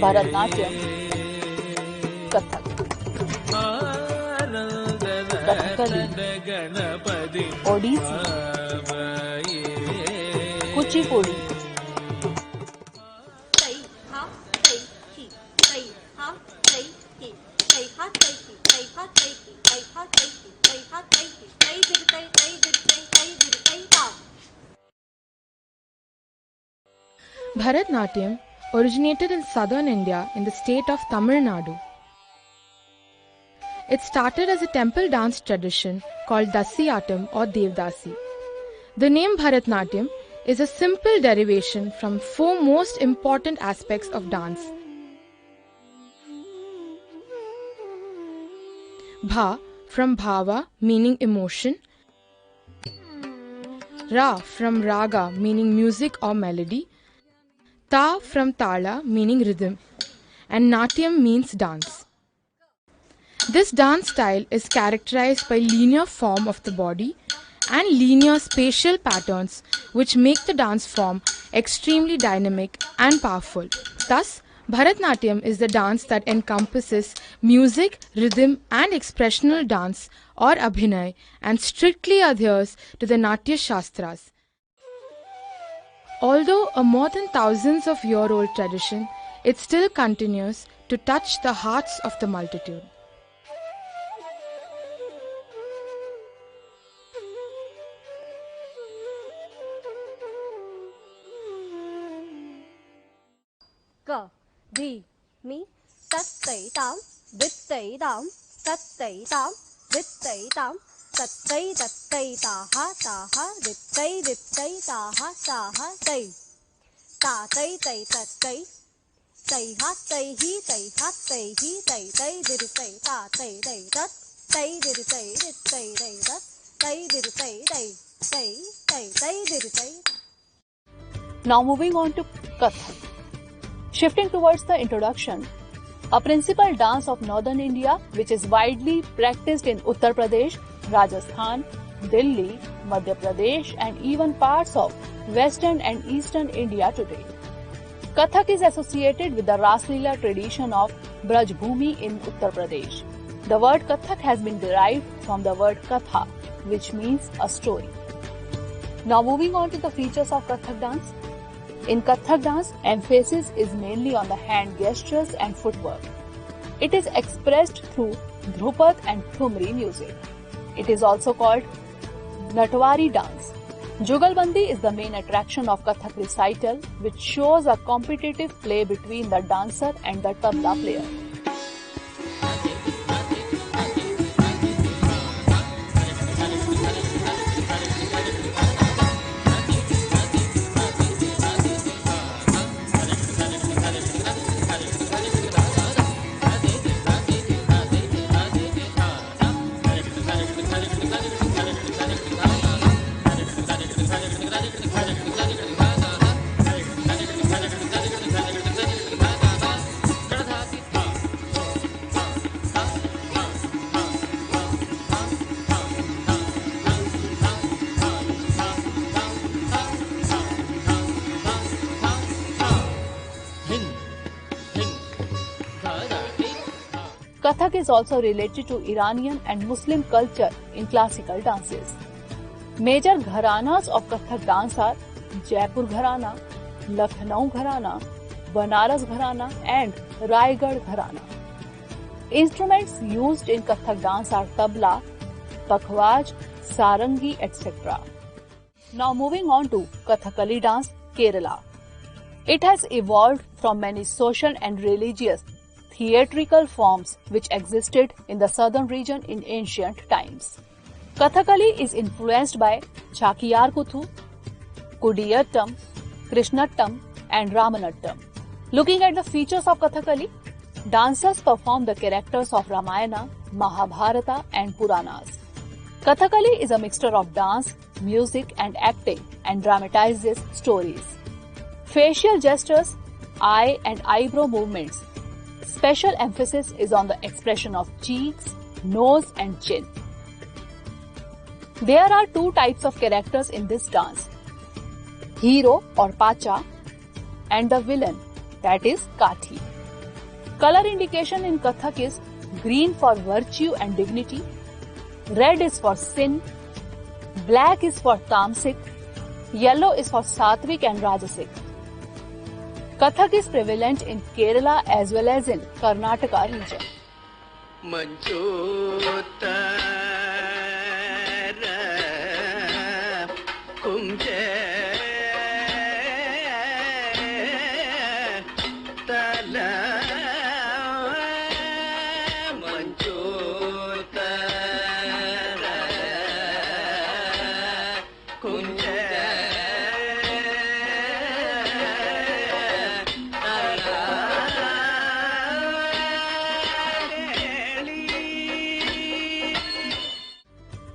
Bharatanatyam, Kathak, Kathakali, Odissi, Kuchipudi, Bharatnatyam originated in southern India in the state of Tamil Nadu. It started as a temple dance tradition called Dasiyatam or Devdasi. The name Bharatnatyam is a simple derivation from four most important aspects of dance. Bha from Bhava meaning emotion, Ra from Raga meaning music or melody, Ta from Tala meaning rhythm, and Natyam means dance. This dance style is characterized by linear form of the body and linear spatial patterns which make the dance form extremely dynamic and powerful. Thus, Bharatnatyam is the dance that encompasses music, rhythm and expressional dance or abhinay and strictly adheres to the Natya Shastras. Although a more than thousands of year old tradition, it still continues to touch the hearts of the multitude. Ka, di, mi, tattai tam, vittai tam, tattai tam, vittai tam, tattai tattai taha taha, vittai vittai taha taha, tai, ta tai tai tattai, tai ha tai hi tai ha tai hi tai tai dir tai ta tai tai tat, tai dir tai dir tai tai tat, tai dir tai tai tai tai tai dir tai. Now moving on to Kathak. Shifting towards the introduction, a principal dance of northern India which is widely practiced in Uttar Pradesh, Rajasthan, Delhi, Madhya Pradesh and even parts of western and eastern India today. Kathak is associated with the Ras Leela tradition of Braj Bhumi in Uttar Pradesh. The word Kathak has been derived from the word Katha, which means a story. Now moving on to the features of Kathak dance. In Kathak dance, emphasis is mainly on the hand gestures and footwork. It is expressed through Dhrupad and Thumri music. It is also called Natwari dance. Jugalbandi is the main attraction of Kathak recital, which shows a competitive play between the dancer and the tabla player. Kathak is also related to Iranian and Muslim culture in classical dances. Major gharanas of Kathak dance are Jaipur Gharana, Lucknow Gharana, Banaras Gharana and Raigad Gharana. Instruments used in Kathak dance are tabla, pakhwaj, sarangi, etc. Now moving on to Kathakali dance, Kerala. It has evolved from many social and religious theatrical forms which existed in the southern region in ancient times. Kathakali is influenced by Chakiyarkuthu, Kudiyattam, Krishnattam and Ramanattam. Looking at the features of Kathakali, dancers perform the characters of Ramayana, Mahabharata and Puranas. Kathakali is a mixture of dance, music and acting and dramatizes stories. Facial gestures, eye and eyebrow movements. Special emphasis is on the expression of cheeks, nose and chin. There are two types of characters in this dance. hero or pacha, and the villain, that is kathi. Color indication in Kathak is green for virtue and dignity, red is for sin, black is for tamasic, yellow is for sattvic and rajasic. Kathak is prevalent in Kerala as well as in Karnataka region.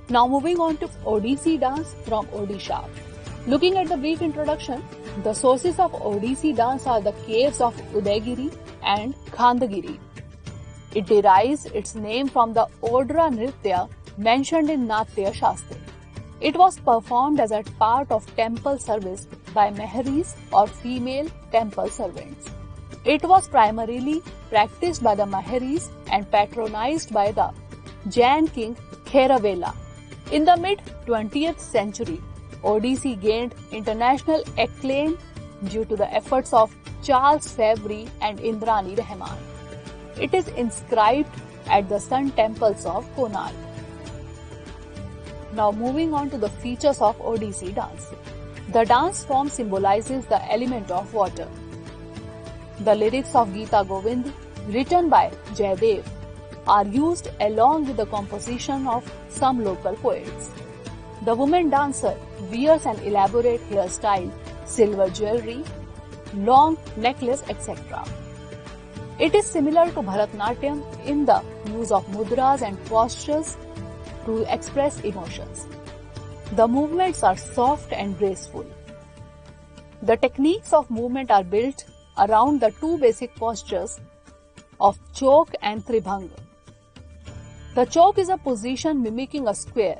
Now moving on to Odissi dance from Odisha. Looking at the brief introduction, the sources of Odissi dance are the caves of Udaygiri and Khandagiri. It derives its name from the Odra Nritya mentioned in Natya Shastra. It was performed as a part of temple service by Meharis or female temple servants. It was primarily practiced by the Meharis and patronized by the Jain king Kheravela. In the mid-20th century, Odissi gained international acclaim due to the efforts of Charles Fabry and Indrani Rahman. It is inscribed at the Sun temples of Konark. Now moving on to the features of Odissi dance. The dance form symbolizes the element of water. The lyrics of Gita Govind, written by Jayadev, are used along with the composition of some local poets. The woman dancer wears an elaborate hairstyle, silver jewelry, long necklace, etc. It is similar to Bharatnatyam in the use of mudras and postures to express emotions. The movements are soft and graceful. The techniques of movement are built around the two basic postures of chok and tribhang. The chok is a position mimicking a square.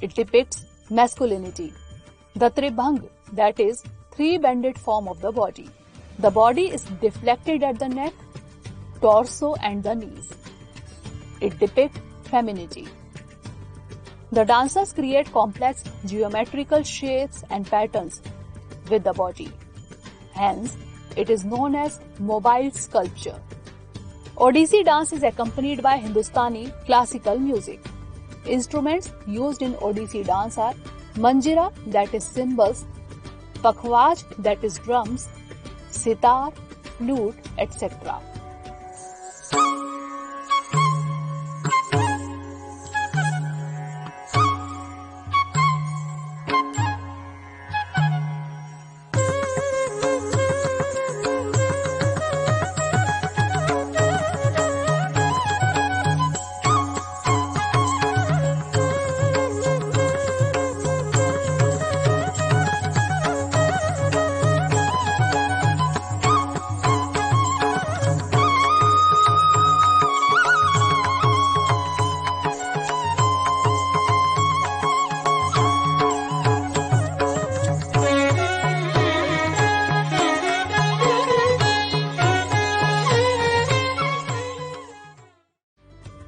It depicts masculinity. The tribhang, that is, three-bended form of the body. The body is deflected at the neck, torso and the knees. It depicts femininity. The dancers create complex geometrical shapes and patterns with the body. Hence, it is known as mobile sculpture. Odissi dance is accompanied by Hindustani classical music. Instruments used in Odissi dance are manjira, that is cymbals, pakhwaj, that is drums, sitar, flute, etc.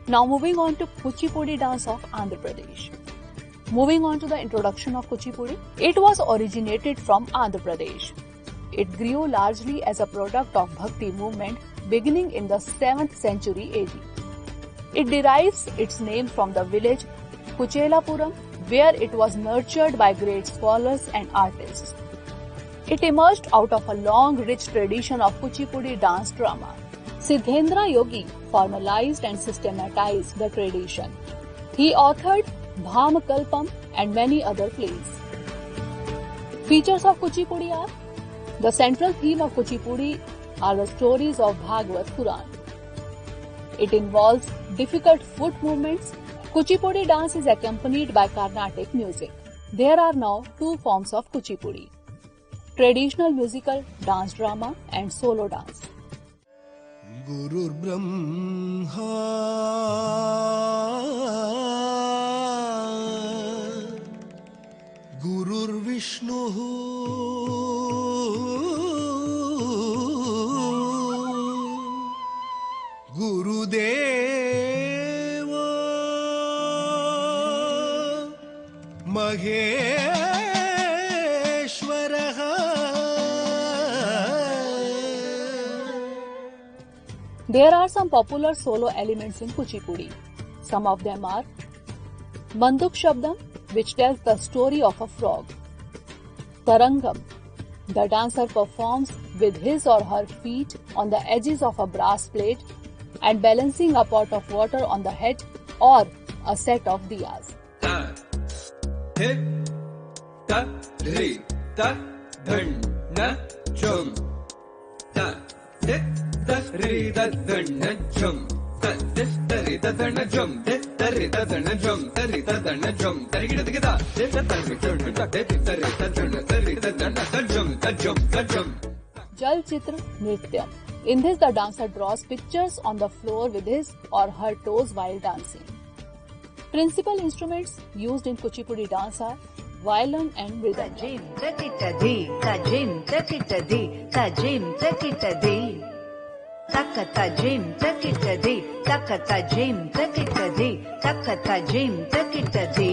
Now moving on to Kuchipudi dance of Andhra Pradesh. Moving on to the introduction of Kuchipudi, it was originated from Andhra Pradesh. It grew largely as a product of Bhakti movement beginning in the 7th century AD. It derives its name from the village Kuchelapuram, where it was nurtured by great scholars and artists. It emerged out of a long, rich tradition of Kuchipudi dance drama. Siddhendra Yogi formalized and systematized the tradition. He authored Bhamakalpam and many other plays. Features of Kuchipudi are: the central theme of Kuchipudi are the stories of Bhagavad Puran. It involves difficult foot movements. Kuchipudi dance is accompanied by Carnatic music. There are now two forms of Kuchipudi: traditional musical dance drama and solo dance. Gurur Brahma Gurur विष्णुः गुरुदेवो महेश्वरः There are some popular solo elements in Kuchipudi. Some of them are Manduk Shabdam, which tells the story of a frog. Tarangam, the dancer performs with his or her feet on the edges of a brass plate and balancing a pot of water on the head or a set of diyas. Ta, thi, ta, ri, ta, dhan, na, chum. Ta, thi, ta, ri, ta, dhan, na, chum. Ta, thi, ta, ri, ta, dhan, na, chum. Thi, ta, ri, ta, dhan, na, chum. Ta, ri, ta, dhan, na, chum. Ta, ri, ta, ta, thi, ta, ta, ri, ta, ta, thi, ta, ri, ta, dhan, na, ta, ri, ta, dhan, na, ta, chum, ta, chum, ta, chum. Jal Chitra Nrityam. In this, the dancer draws pictures on the floor with his or her toes while dancing. Principal instruments used in Kuchipudi dance are violin and mridangam. Tajim, takitadi, tajim, takitadi, tajim, takitadi. Takatajim, takitadi, takatajim, takitadi, takatajim, takitadi.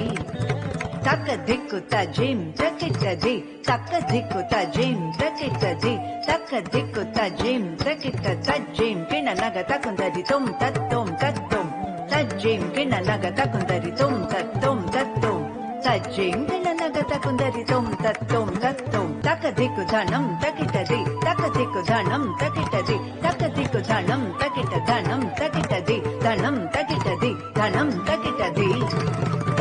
Takadiku tajim, takitadi, takadiku tajim, takitadi, takadiku tajim, takitatajim, kinanaga takundadi tum tatum tatum. Tajim, kinanaga takundadi tum tatum tatum. Tajim, kinanaga takundadi tum tatum tatum. Takadiku dhanam, takitadi, takadiku dhanam, takitadi, takadiku dhanam, takitadhanam, takitadi, dhanam, takitadi, dhanam, takitadi.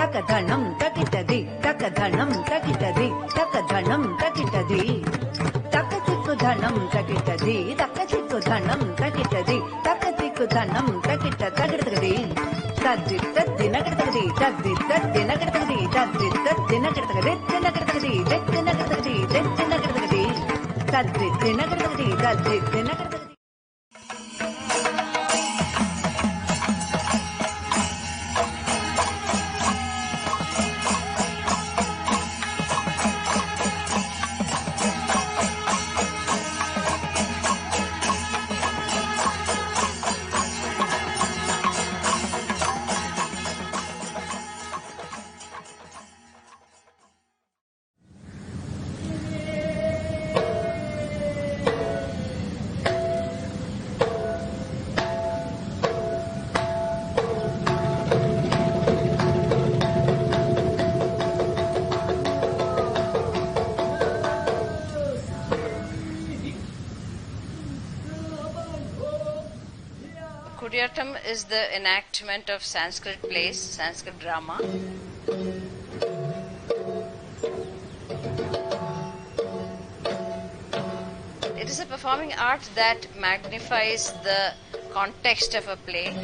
Takadhanam, takitadi, takadhanam, takitadi, takadhanam, takitadi. Takadiku dhanam, takitadi, takadiku dhanam, takitadi, takadiku dhanam, takitadi. Taddi, taddi, nagadagadi, taddi, taddi, nagadagadi, taddi, taddi, nagadagadi, nagadagadi, nagadagadi, nagadagadi, taddi, nagadagadi, taddi, nagadagadi. Kudiyattam is the enactment of Sanskrit plays, Sanskrit drama. It is a performing art that magnifies the context of a play.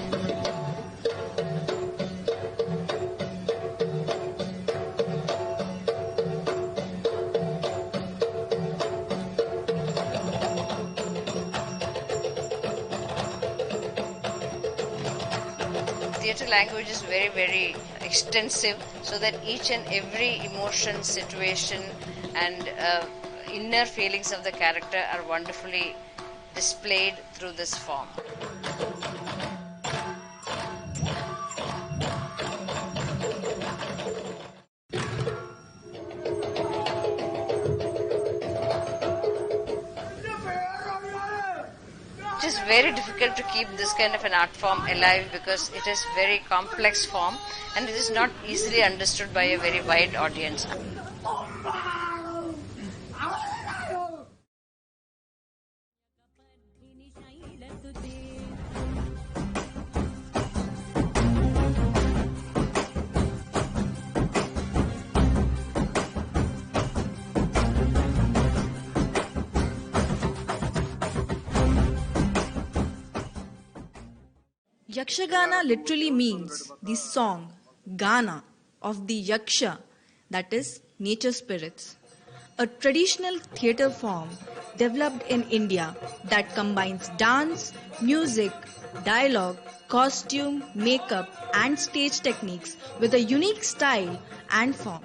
Theatre language is very, very extensive, so that each and every emotion, situation and inner feelings of the character are wonderfully displayed through this form. It is very difficult to keep this kind of an art form alive because it is very complex form and it is not easily understood by a very wide audience. Yakshagana literally means the song, Gana, of the Yaksha, that is, nature spirits. A traditional theatre form developed in India that combines dance, music, dialogue, costume, makeup, and stage techniques with a unique style and form.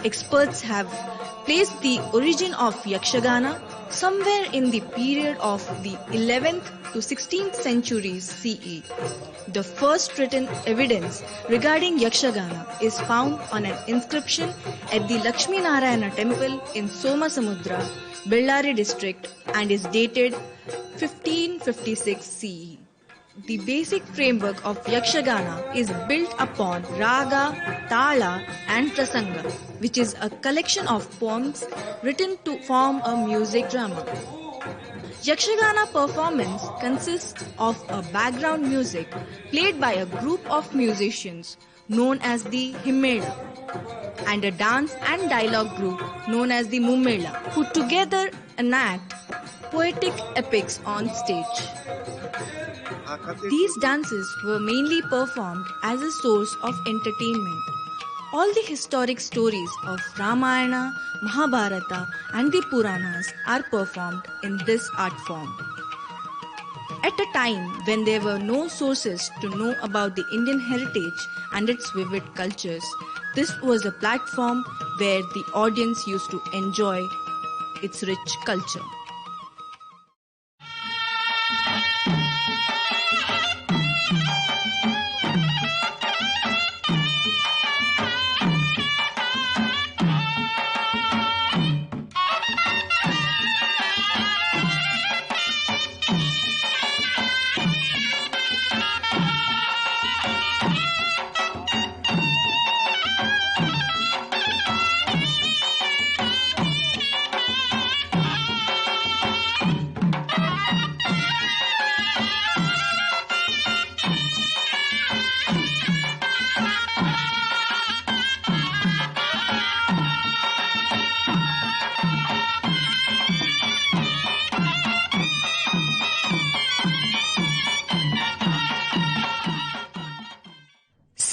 Experts have placed the origin of Yakshagana somewhere in the period of the 11th to 16th centuries CE. The first written evidence regarding Yakshagana is found on an inscription at the Lakshmi Narayana temple in Somasamudra, Bellary district, and is dated 1556 CE. The basic framework of Yakshagana is built upon Raga, Tala and Prasanga, which is a collection of poems written to form a music drama. Yakshagana performance consists of a background music played by a group of musicians known as the Himmela and a dance and dialogue group known as the Mummela, who together enact poetic epics on stage. These dances were mainly performed as a source of entertainment. All the historic stories of Ramayana, Mahabharata and the Puranas are performed in this art form. At a time when there were no sources to know about the Indian heritage and its vivid cultures, this was a platform where the audience used to enjoy its rich culture.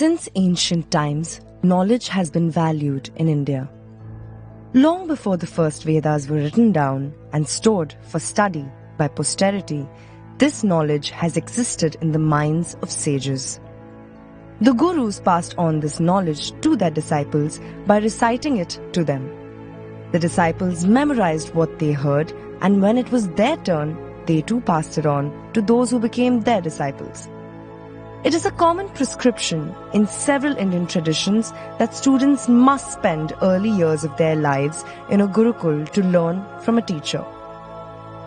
Since ancient times, knowledge has been valued in India. Long before the first Vedas were written down and stored for study by posterity, this knowledge has existed in the minds of sages. The gurus passed on this knowledge to their disciples by reciting it to them. The disciples memorized what they heard, and when it was their turn, they too passed it on to those who became their disciples. It is a common prescription in several Indian traditions that students must spend early years of their lives in a gurukul to learn from a teacher.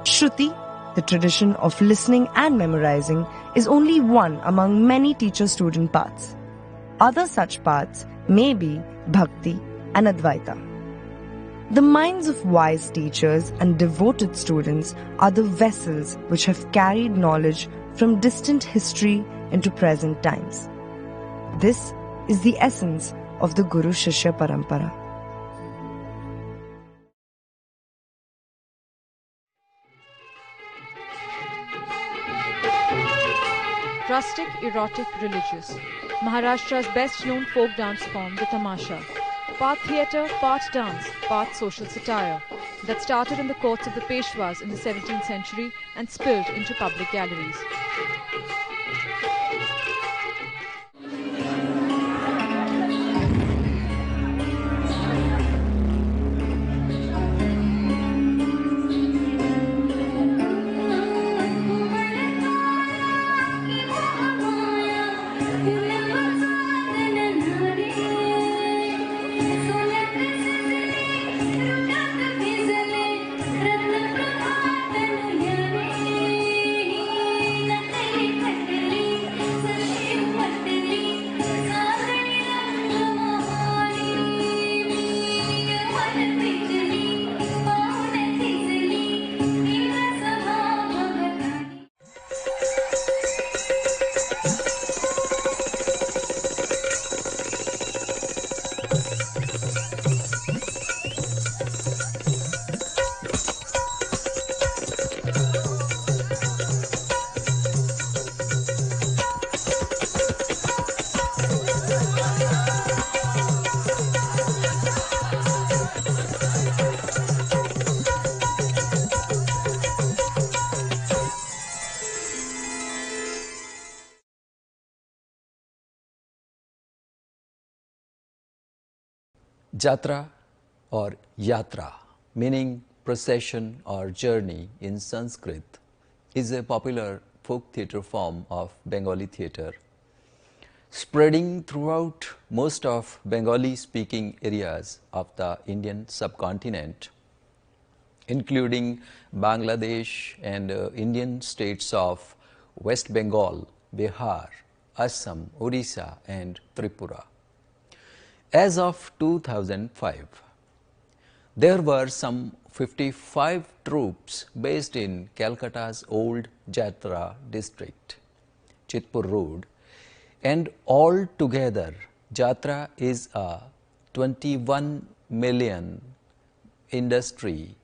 Shruti, the tradition of listening and memorizing, is only one among many teacher-student paths. Other such paths may be Bhakti and Advaita. The minds of wise teachers and devoted students are the vessels which have carried knowledge from distant history into present times. This is the essence of the Guru-Shishya Parampara. Rustic, erotic, religious. Maharashtra's best-known folk dance form, the Tamasha. Part theatre, part dance, part social satire. That started in the courts of the Peshwas in the 17th century and spilled into public galleries. Jatra or Yatra, meaning procession or journey in Sanskrit, is a popular folk theatre form of Bengali theatre, spreading throughout most of Bengali-speaking areas of the Indian subcontinent, including Bangladesh and Indian states of West Bengal, Bihar, Assam, Odisha and Tripura. As of 2005, there were some 55 troupes based in Calcutta's old Jatra district, Chitpur Road, and all together Jatra is a 21 million industry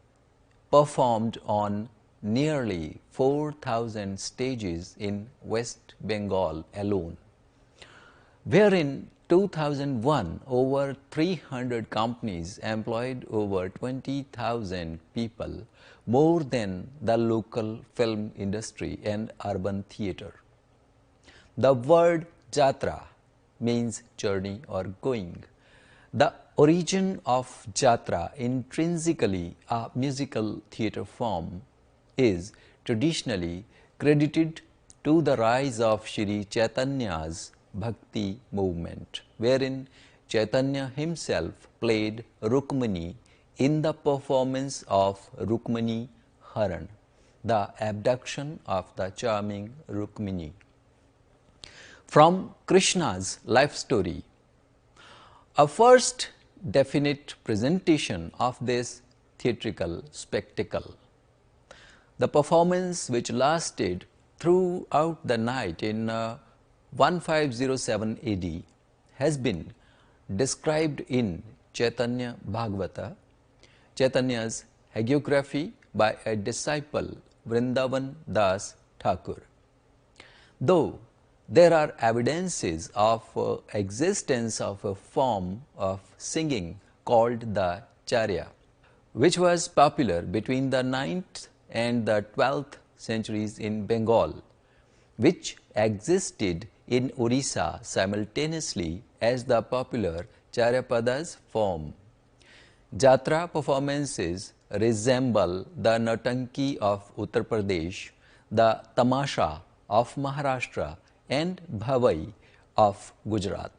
performed on nearly 4,000 stages in West Bengal alone, where in 2001 over 300 companies employed over 20,000 people, more than the local film industry and urban theatre. The word Jatra means journey or going. The origin of Jatra, intrinsically a musical theatre form, is traditionally credited to the rise of Shri Chaitanya's Bhakti movement, wherein Chaitanya himself played Rukmani in the performance of Rukmani Haran, the abduction of the charming Rukmini. From Krishna's life story, a first definite presentation of this theatrical spectacle. The performance, which lasted throughout the night in 1507 AD, has been described in Chaitanya Bhagavata, Chaitanya's hagiography by a disciple, Vrindavan Das Thakur. Though there are evidences of existence of a form of singing called the Charya, which was popular between the 9th and the 12th centuries in Bengal, which existed in Orissa simultaneously as the popular Charyapada's form. Jatra performances resemble the Nautanki of Uttar Pradesh, the Tamasha of Maharashtra and Bhavai of Gujarat.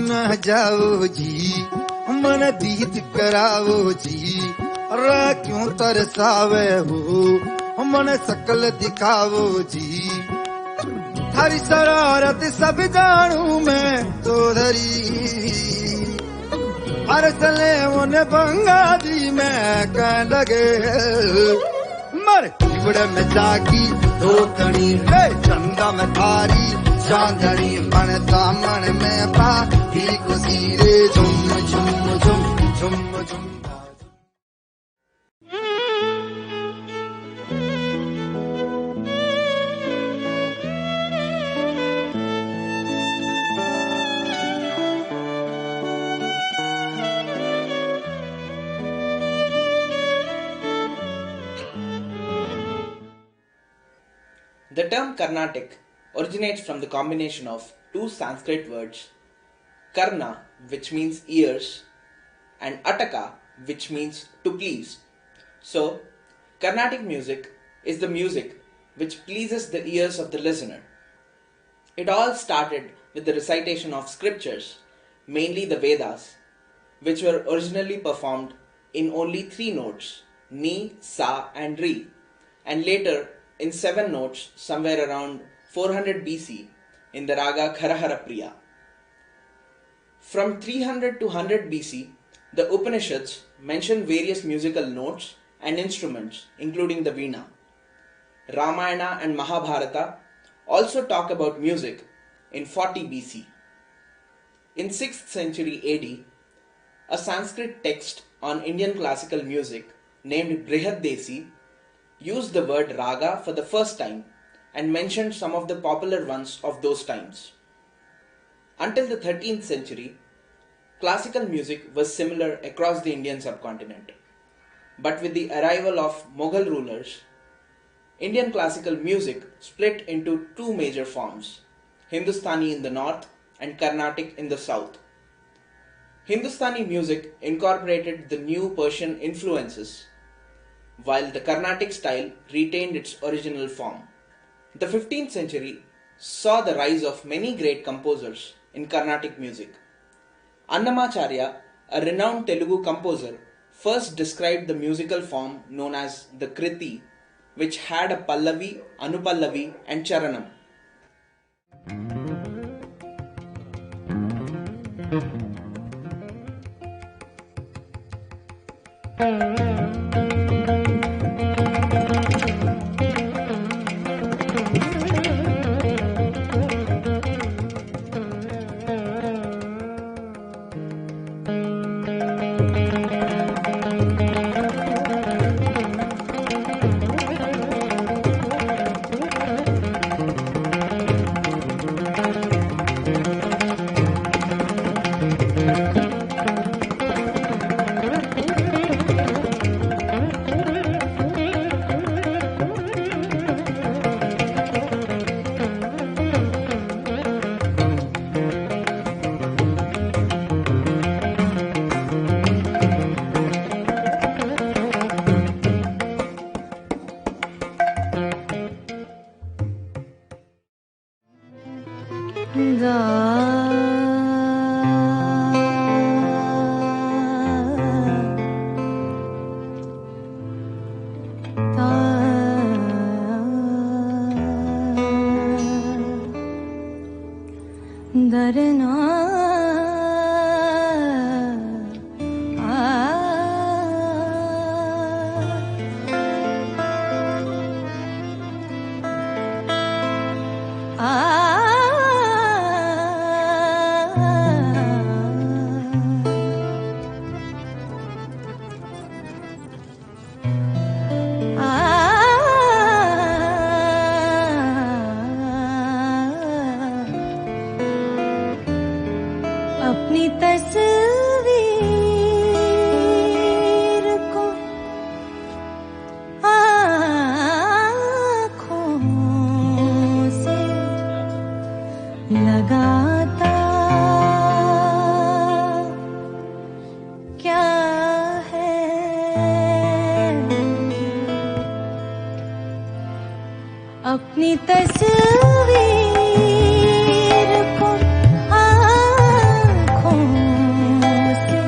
न जाओ जी मन दीद कराओ जी रा क्यों तरसावे हो मन सकल दिखाओ जी थारी शरारत सब जानू मैं तो धरी अरसले उन बंगा दी मैं कह लगे मर चिबड़ में जागी दो कणी रे चंदा में थारी चांदनी मन दामन में पा ही खुशी रे झुम झुम झुम झुम झुम. The term Carnatic originates from the combination of two Sanskrit words, Karna, which means ears, and Ataka, which means to please. So, Carnatic music is the music which pleases the ears of the listener. It all started with the recitation of scriptures, mainly the Vedas, which were originally performed in only 3 notes, Ni, Sa and Re, and later in 7 notes somewhere around 400 BC in the raga Kharahara Priya. From 300 to 100 BC, the Upanishads mention various musical notes and instruments including the veena. Ramayana and Mahabharata also talk about music in 40 BC. In 6th century AD, a Sanskrit text on Indian classical music named Brihadesi used the word raga for the first time and mentioned some of the popular ones of those times. Until the 13th century, classical music was similar across the Indian subcontinent. But with the arrival of Mughal rulers, Indian classical music split into 2 major forms, Hindustani in the north and Carnatic in the south. Hindustani music incorporated the new Persian influences, while the Carnatic style retained its original form. The 15th century saw the rise of many great composers in Carnatic music. Annamacharya, a renowned Telugu composer, first described the musical form known as the Kriti, which had a Pallavi, Anupallavi and Charanam. अपनी तस्वीर को आँखों से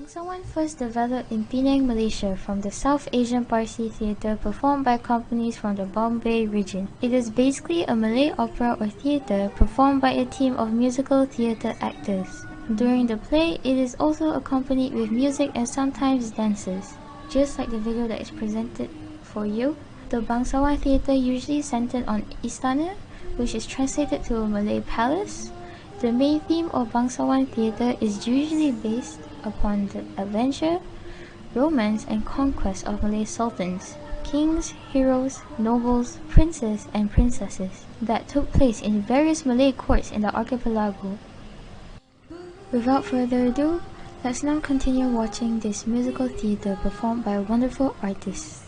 Bangsawan first developed in Penang, Malaysia from the South Asian Parsi theatre performed by companies from the Bombay region. It is basically a Malay opera or theatre performed by a team of musical theatre actors. During the play, it is also accompanied with music and sometimes dances. Just like the video that is presented for you, the Bangsawan theatre usually centered on Istana, which is translated to a Malay palace. The main theme of Bangsawan theatre is usually based upon the adventure, romance and conquest of Malay sultans, kings, heroes, nobles, princes and princesses that took place in various Malay courts in the archipelago. Without further ado, let's now continue watching this musical theatre performed by wonderful artists.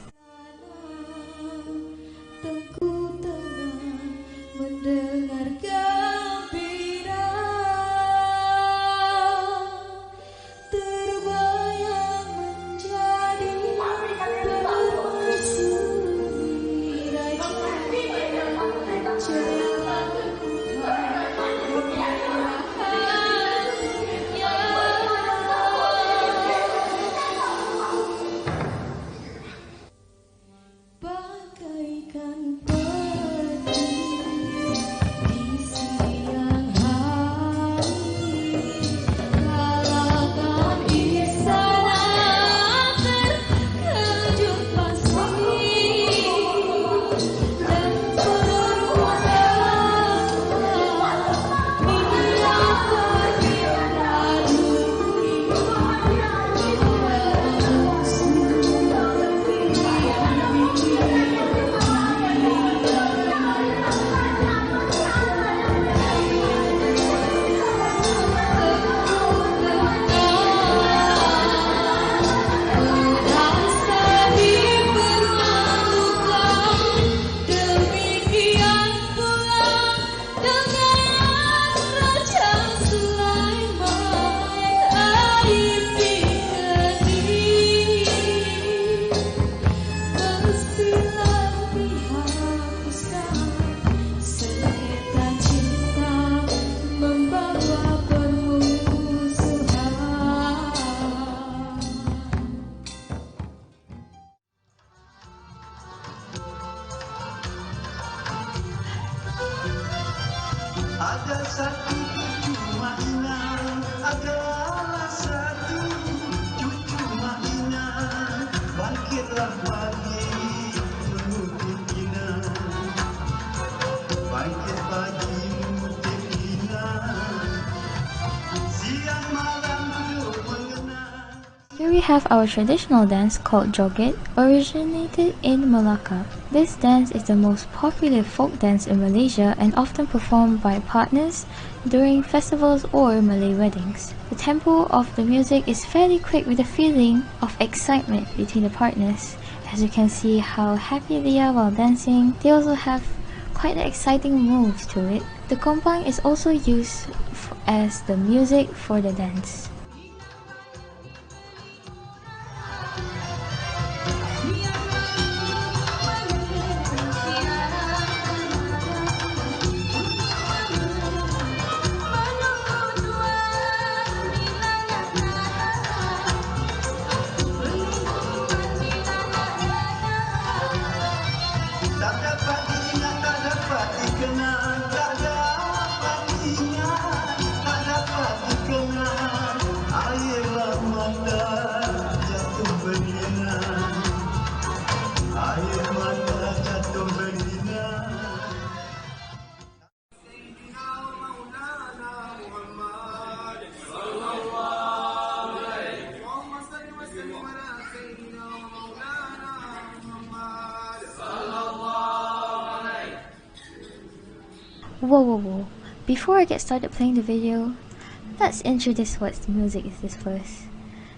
Ada satu cucu mainan, adalah satu cucu mainan. Bangkitlah pagi menutup kinan, bangkit pagi menutup kinan, siang malam duduk mengenang. Here we have our traditional dance called Joget, originated in Malacca. This dance is the most popular folk dance in Malaysia and often performed by partners during festivals or Malay weddings. The tempo of the music is fairly quick with a feeling of excitement between the partners. As you can see how happy they are while dancing, they also have quite exciting moves to it. The kompang is also used as the music for the dance. Tak dapat diingat, tak dapat dikenal, tak dapat diingat, tak dapat dikenal. Airlah mata jatuh berlinang, air mata jatuh berlinang. Whoa. Before I get started playing the video, let's introduce what music is this first.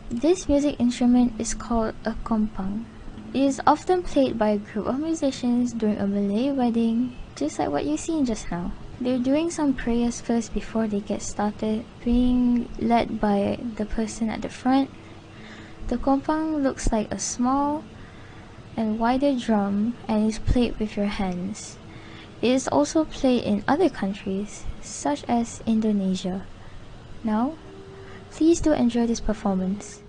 This music instrument is called a kompang. It is often played by a group of musicians during a Malay wedding, just like what you've seen just now. They're doing some prayers first before they get started, being led by the person at the front. The kompang looks like a small and wider drum and is played with your hands. It is also played in other countries, such as Indonesia. Now, please do enjoy this performance.